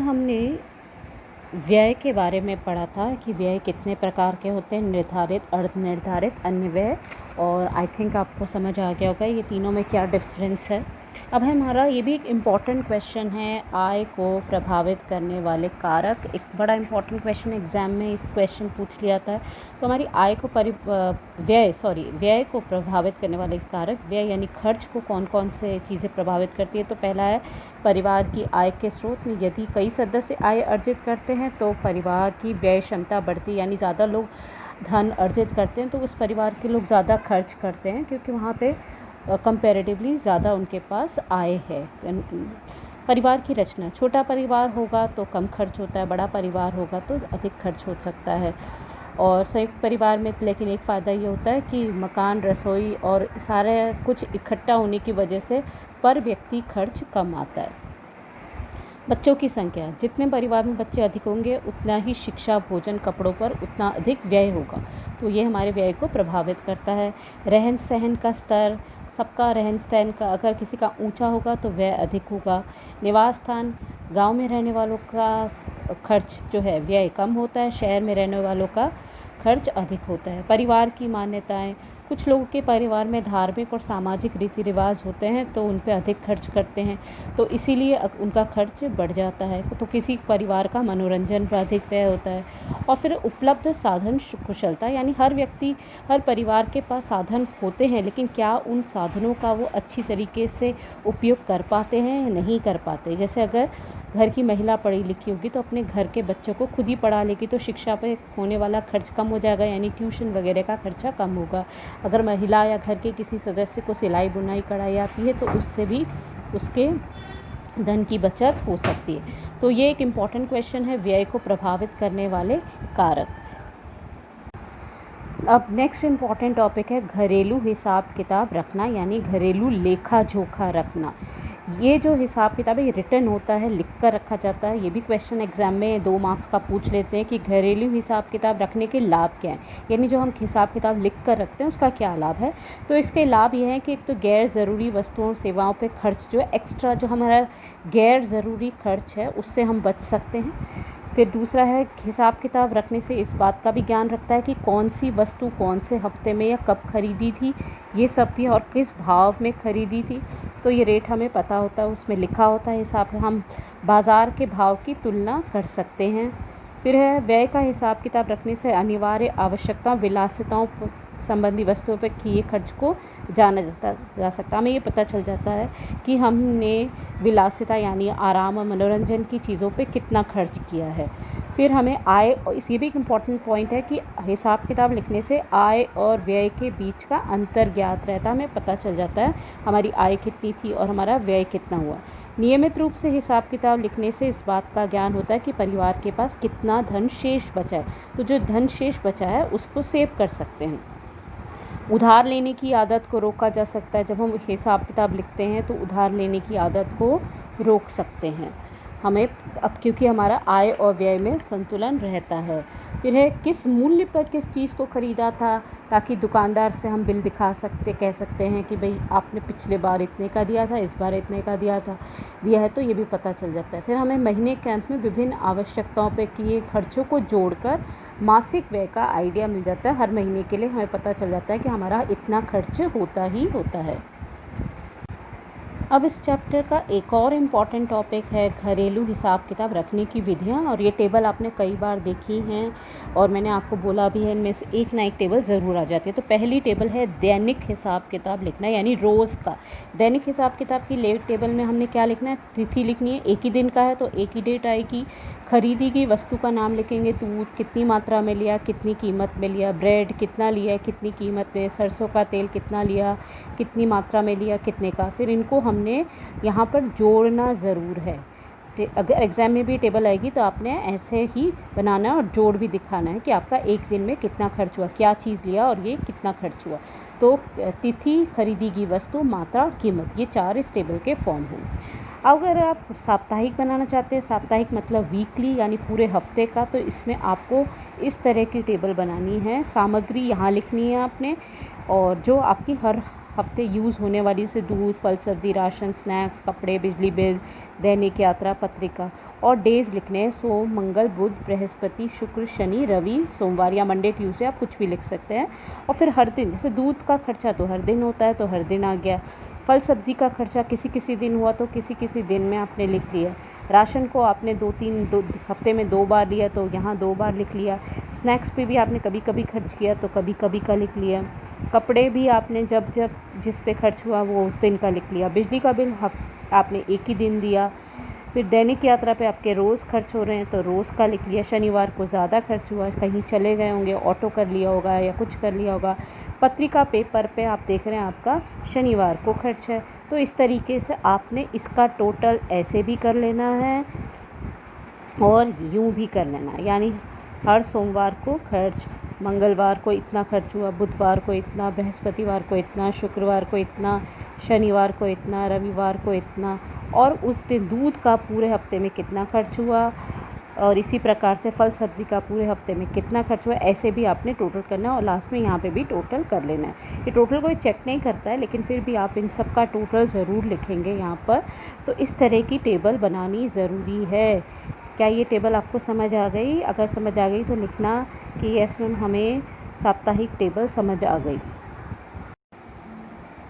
हमने व्यय के बारे में पढ़ा था कि व्यय कितने प्रकार के होते हैं, निर्धारित, अर्ध निर्धारित, अन्य व्यय, और आई थिंक आपको समझ आ गया होगा ये तीनों में क्या डिफरेंस है। अब हमारा ये भी एक इम्पॉर्टेंट क्वेश्चन है, आय को प्रभावित करने वाले कारक। एक बड़ा इम्पॉर्टेंट क्वेश्चन एग्ज़ाम में एक क्वेश्चन पूछ लिया था। तो हमारी आय को व्यय को प्रभावित करने वाले कारक, व्यय यानी खर्च को कौन कौन से चीज़ें प्रभावित करती है। तो पहला है परिवार की आय के स्रोत में यदि कई सदस्य आय अर्जित करते हैं तो परिवार की व्यय क्षमता बढ़ती है, यानी ज़्यादा लोग धन अर्जित करते हैं तो उस परिवार के लोग ज़्यादा खर्च करते हैं क्योंकि वहाँ पे कंपैरेटिवली ज़्यादा उनके पास आय है। परिवार की रचना, छोटा परिवार होगा तो कम खर्च होता है, बड़ा परिवार होगा तो अधिक खर्च हो सकता है। और संयुक्त परिवार में लेकिन एक फ़ायदा ये होता है कि मकान, रसोई और सारे कुछ इकट्ठा होने की वजह से पर व्यक्ति खर्च कम आता है। बच्चों की संख्या, जितने परिवार में बच्चे अधिक होंगे उतना ही शिक्षा, भोजन, कपड़ों पर उतना अधिक व्यय होगा, तो ये हमारे व्यय को प्रभावित करता है। रहन सहन का स्तर, सबका रहन सहन का अगर किसी का ऊंचा होगा तो व्यय अधिक होगा। निवास स्थान, गांव में रहने वालों का खर्च जो है व्यय कम होता है, शहर में रहने वालों का खर्च अधिक होता है। परिवार की मान्यताएं, कुछ लोगों के परिवार में धार्मिक और सामाजिक रीति रिवाज होते हैं तो उन पे अधिक खर्च करते हैं, तो इसीलिए उनका खर्च बढ़ जाता है। तो किसी परिवार का मनोरंजन पर अधिक व्यय होता है। और फिर उपलब्ध साधन कुशलता, यानी हर परिवार के पास साधन होते हैं लेकिन क्या उन साधनों का वो अच्छी तरीके से उपयोग कर पाते हैं या नहीं कर पाते। जैसे अगर घर की महिला पढ़ी लिखी होगी तो अपने घर के बच्चों को खुद ही पढ़ा लेगी तो शिक्षा पे होने वाला खर्च कम हो जाएगा, यानी ट्यूशन वगैरह का खर्चा कम होगा। अगर महिला या घर के किसी सदस्य को सिलाई बुनाई कढ़ाई आती है तो उससे भी उसके धन की बचत हो सकती है। तो ये एक इम्पॉर्टेंट क्वेश्चन है, व्यय को प्रभावित करने वाले कारक। अब नेक्स्ट इम्पॉर्टेंट टॉपिक है घरेलू हिसाब किताब रखना, यानी घरेलू लेखा जोखा रखना। ये जो हिसाब किताब है ये रिटर्न होता है, लिख कर रखा जाता है। ये भी क्वेश्चन एग्जाम में 2 मार्क्स का पूछ लेते हैं कि घरेलू हिसाब किताब रखने के लाभ क्या हैं, यानी जो हम हिसाब किताब लिख कर रखते हैं उसका क्या लाभ है। तो इसके लाभ ये हैं कि एक तो गैर ज़रूरी वस्तुओं और सेवाओं पे खर्च जो है, एक्स्ट्रा जो हमारा गैर ज़रूरी खर्च है उससे हम बच सकते हैं। फिर दूसरा है हिसाब किताब रखने से इस बात का भी ज्ञान रखता है कि कौन सी वस्तु कौन से हफ्ते में या कब खरीदी थी, ये सब भी, और किस भाव में खरीदी थी, तो ये रेट हमें पता होता है, उसमें लिखा होता है हिसाब, हम बाज़ार के भाव की तुलना कर सकते हैं। फिर है व्यय का हिसाब किताब रखने से अनिवार्य आवश्यकताओं, विलासिताओं संबंधी वस्तुओं पर किए खर्च को जाना जा सकता है। हमें ये पता चल जाता है कि हमने विलासिता यानी आराम और मनोरंजन की चीज़ों पे कितना खर्च किया है। फिर हमें आय, और ये भी एक इम्पॉर्टेंट पॉइंट है कि हिसाब किताब लिखने से आय और व्यय के बीच का अंतर ज्ञात रहता है, हमें पता चल जाता है हमारी आय कितनी थी और हमारा व्यय कितना हुआ। नियमित रूप से हिसाब किताब लिखने से इस बात का ज्ञान होता है कि परिवार के पास कितना धन शेष बचा है, तो जो धन शेष बचा है उसको सेव कर सकते हैं। उधार लेने की आदत को रोका जा सकता है, जब हम हिसाब किताब लिखते हैं तो उधार लेने की आदत को रोक सकते हैं हमें, अब क्योंकि हमारा आय और व्यय में संतुलन रहता है। फिर है किस मूल्य पर किस चीज़ को ख़रीदा था, ताकि दुकानदार से हम बिल दिखा सकते, कह सकते हैं कि भाई आपने पिछले बार इतने का दिया था, इस बार इतने का दिया है, तो ये भी पता चल जाता है। फिर हमें महीने के अंत में विभिन्न आवश्यकताओं पर किए खर्चों को जोड़कर मासिक व्यय का आइडिया मिल जाता है। हर महीने के लिए हमें पता चल जाता है कि हमारा इतना खर्च होता ही होता है। अब इस चैप्टर का एक और इम्पॉर्टेंट टॉपिक है घरेलू हिसाब किताब रखने की विधियाँ, और ये टेबल आपने कई बार देखी हैं और मैंने आपको बोला भी है, इनमें से एक ना एक टेबल ज़रूर आ जाती है। तो पहली टेबल है दैनिक हिसाब किताब लिखना, यानी रोज़ का। दैनिक हिसाब किताब की लेट टेबल में हमने क्या लिखना है, तिथि लिखनी है, एक ही दिन का है तो एक ही डेट आएगी। खरीदी गई वस्तु का नाम लिखेंगे, दूध कितनी मात्रा में लिया, कितनी कीमत में लिया, ब्रेड कितना लिया, कितनी कीमत में, सरसों का तेल कितना लिया, कितनी मात्रा में लिया, कितने का। फिर इनको हमने यहाँ पर जोड़ना ज़रूर है। अगर एग्ज़ाम में भी टेबल आएगी तो आपने ऐसे ही बनाना है और जोड़ भी दिखाना है कि आपका एक दिन में कितना खर्च हुआ, क्या चीज़ लिया और ये कितना खर्च हुआ। तो तिथि, खरीदी गई वस्तु, मात्रा और कीमत, ये 4 इस टेबल के फॉर्म हैं। अगर आप साप्ताहिक बनाना चाहते हैं, साप्ताहिक मतलब वीकली यानी पूरे हफ्ते का, तो इसमें आपको इस तरह की टेबल बनानी है। सामग्री यहाँ लिखनी है आपने, और जो आपकी हर हफ्ते यूज़ होने वाली से दूध, फल सब्ज़ी, राशन, स्नैक्स, कपड़े, बिजली बिल, दैनिक यात्रा, पत्रिका। और डेज़ लिखने हैं सोम, मंगल, बुध, बृहस्पति, शुक्र, शनि, रवि, सोमवार या मंडे, ट्यूसडे, आप कुछ भी लिख सकते हैं। और फिर हर दिन, जैसे दूध का खर्चा तो हर दिन होता है तो हर दिन आ गया। फल सब्ज़ी का खर्चा किसी किसी दिन हुआ तो किसी किसी दिन में आपने लिख लिया। राशन को आपने दो हफ्ते में 2 बार लिया तो यहाँ 2 बार लिख लिया। स्नैक्स पे भी आपने कभी कभी खर्च किया तो कभी कभी का लिख लिया। कपड़े भी आपने जब जब जिस पे खर्च हुआ वो उस दिन का लिख लिया। बिजली का बिल आपने एक ही दिन दिया। फिर दैनिक यात्रा पे आपके रोज़ खर्च हो रहे हैं तो रोज़ का लिख लिया। शनिवार को ज़्यादा खर्च हुआ, कहीं चले गए होंगे, ऑटो कर लिया होगा या कुछ कर लिया होगा। पत्रिका पेपर पे आप देख रहे हैं आपका शनिवार को खर्च है, तो इस तरीके से आपने इसका टोटल ऐसे भी कर लेना है और यूँ भी कर लेना है। यानी हर सोमवार को खर्च, मंगलवार को इतना खर्च हुआ, बुधवार को इतना, बृहस्पतिवार को इतना, शुक्रवार को इतना, शनिवार को इतना, रविवार को इतना, और उस दिन दूध का पूरे हफ्ते में कितना खर्च हुआ, और इसी प्रकार से फल सब्ज़ी का पूरे हफ्ते में कितना खर्च हुआ, ऐसे भी आपने टोटल करना है। और लास्ट में यहाँ पे भी टोटल कर लेना है। ये टोटल कोई चेक नहीं करता है, लेकिन फिर भी आप इन सब का टोटल ज़रूर लिखेंगे यहाँ पर। तो इस तरह की टेबल बनानी ज़रूरी है। क्या ये टेबल आपको समझ आ गई? अगर समझ आ गई तो लिखना कि यस मैम, हमें साप्ताहिक टेबल समझ आ गई।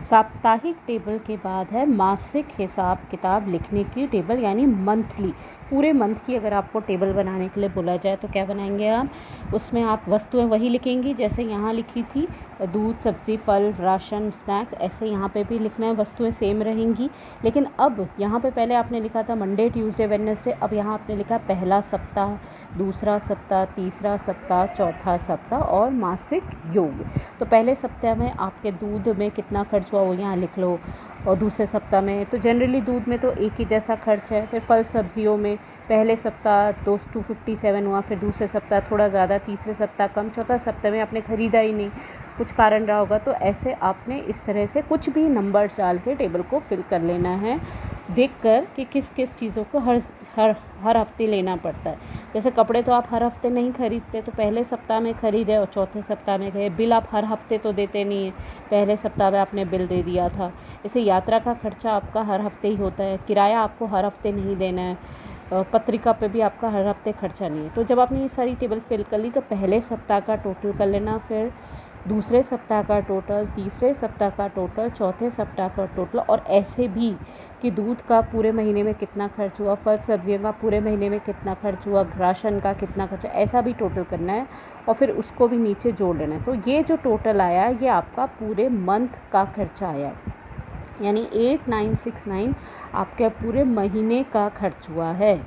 साप्ताहिक टेबल के बाद है मासिक हिसाब किताब लिखने की टेबल, यानी मंथली। पूरे मंथ की अगर आपको टेबल बनाने के लिए बोला जाए तो क्या बनाएंगे आप? उसमें आप वस्तुएं वही लिखेंगी जैसे यहाँ लिखी थी, दूध, सब्ज़ी, फल, राशन, स्नैक्स, ऐसे यहाँ पे भी लिखना है, वस्तुएं सेम रहेंगी। लेकिन अब यहाँ पे पहले आपने लिखा था मंडे, ट्यूसडे, वेडनेसडे, अब यहाँ आपने लिखा पहला सप्ताह, दूसरा सप्ताह, तीसरा सप्ताह, चौथा सप्ताह और मासिक योग। तो पहले सप्ताह में आपके दूध में कितना खर्च हुआ वो यहाँ लिख लो, और दूसरे सप्ताह में तो जनरली दूध में तो एक ही जैसा खर्च है। फिर फल सब्जियों में पहले सप्ताह 257 हुआ, फिर दूसरे सप्ताह थोड़ा ज़्यादा, तीसरे सप्ताह कम, चौथा सप्ताह में आपने ख़रीदा ही नहीं, कुछ कारण रहा होगा। तो ऐसे आपने इस तरह से कुछ भी नंबर डाल के टेबल को फिल कर लेना है, देखकर कि किस किस चीज़ों को हर हफ्ते लेना पड़ता है। जैसे कपड़े तो आप हर हफ्ते नहीं खरीदते, तो पहले सप्ताह में खरीदे और चौथे सप्ताह में गए। बिल आप हर हफ्ते तो देते नहीं हैं, पहले सप्ताह में आपने बिल दे दिया था। जैसे यात्रा का खर्चा आपका हर हफ्ते ही होता है, किराया आपको हर हफ्ते नहीं देना है, पत्रिका पे भी आपका हर हफ्ते खर्चा नहीं है। तो जब आपने ये सारी टेबल फिल कर ली तो पहले सप्ताह का टोटल कर लेना, फिर दूसरे सप्ताह का टोटल, तीसरे सप्ताह का टोटल, चौथे सप्ताह का टोटल, और ऐसे भी कि दूध का पूरे महीने में कितना खर्च हुआ, फल सब्जियों का पूरे महीने में कितना खर्च हुआ, राशन का कितना खर्च, ऐसा भी टोटल करना है और फिर उसको भी नीचे जोड़ लेना है। तो ये जो टोटल आया ये आपका पूरे मंथ का खर्चा आया, यानी 8969 आपके पूरे महीने का खर्च हुआ है।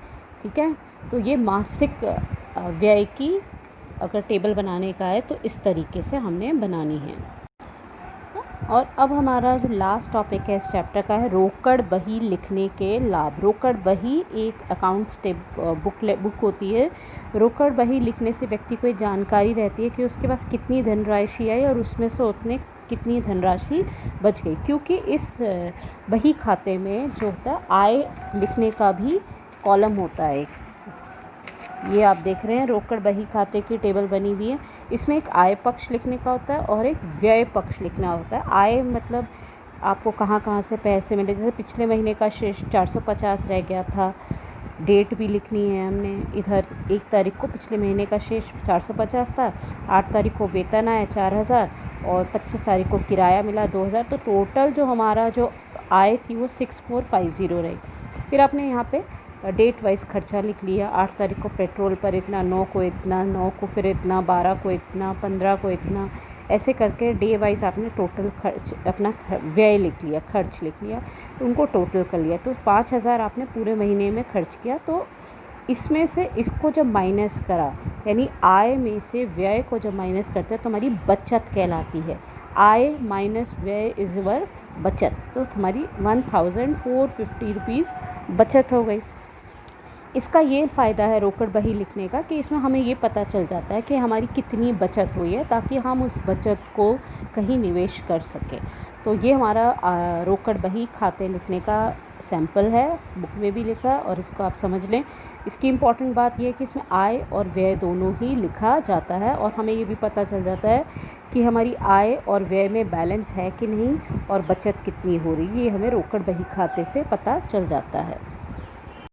ठीक है, तो ये मासिक व्यय की अगर टेबल बनाने का है तो इस तरीके से हमने बनानी है। और अब हमारा जो लास्ट टॉपिक है इस चैप्टर का है रोकड़ बही लिखने के लाभ। रोकड़ बही एक अकाउंट्स बुक होती है। रोकड़ बही लिखने से व्यक्ति को जानकारी रहती है कि उसके पास कितनी धनराशि आई और उसमें से उतने कितनी धनराशि बच गई, क्योंकि इस बही खाते में जो होता है आय लिखने का भी कॉलम होता है। ये आप देख रहे हैं रोकड़ बही खाते की टेबल बनी हुई है। इसमें एक आय पक्ष लिखने का होता है और एक व्यय पक्ष लिखना होता है। आय मतलब आपको कहाँ कहाँ से पैसे मिले, जैसे पिछले महीने का शेष 450 रह गया था, डेट भी लिखनी है हमने। इधर 1 तारीख को पिछले महीने का शेष 450 था, 8 तारीख को वेतन आया 4000 और 25 तारीख को किराया मिला 2000। तो टोटल जो हमारा जो आय थी वो 6450 रही। फिर आपने यहाँ पे डेट वाइज खर्चा लिख लिया। 8 तारीख को पेट्रोल पर इतना, 9 को इतना, 9 को फिर इतना, 12 को इतना, 15 को इतना, ऐसे करके डे वाइज आपने टोटल खर्च अपना व्यय लिख लिया, खर्च लिख लिया, तो उनको टोटल कर लिया। तो 5000 आपने पूरे महीने में खर्च किया। तो इसमें से इसको जब माइनस करा, यानी आय में से व्यय को जब माइनस करते हैं तो हमारी बचत कहलाती है। आय माइनस व्यय इज वर बचत। तो तुम्हारी 1450 रुपीज़ बचत हो गई। इसका ये फ़ायदा है रोकड़ बही लिखने का कि इसमें हमें ये पता चल जाता है कि हमारी कितनी बचत हुई है, ताकि हम उस बचत को कहीं निवेश कर सकें। तो ये हमारा रोकड़ बही खाते लिखने का सैम्पल है, बुक में भी लिखा है और इसको आप समझ लें। इसकी इम्पॉर्टेंट बात यह है कि इसमें आय और व्यय दोनों ही लिखा जाता है और हमें ये भी पता चल जाता है कि हमारी आय और व्यय में बैलेंस है कि नहीं और बचत कितनी हो रही है, ये हमें रोकड़ बही खाते से पता चल जाता है।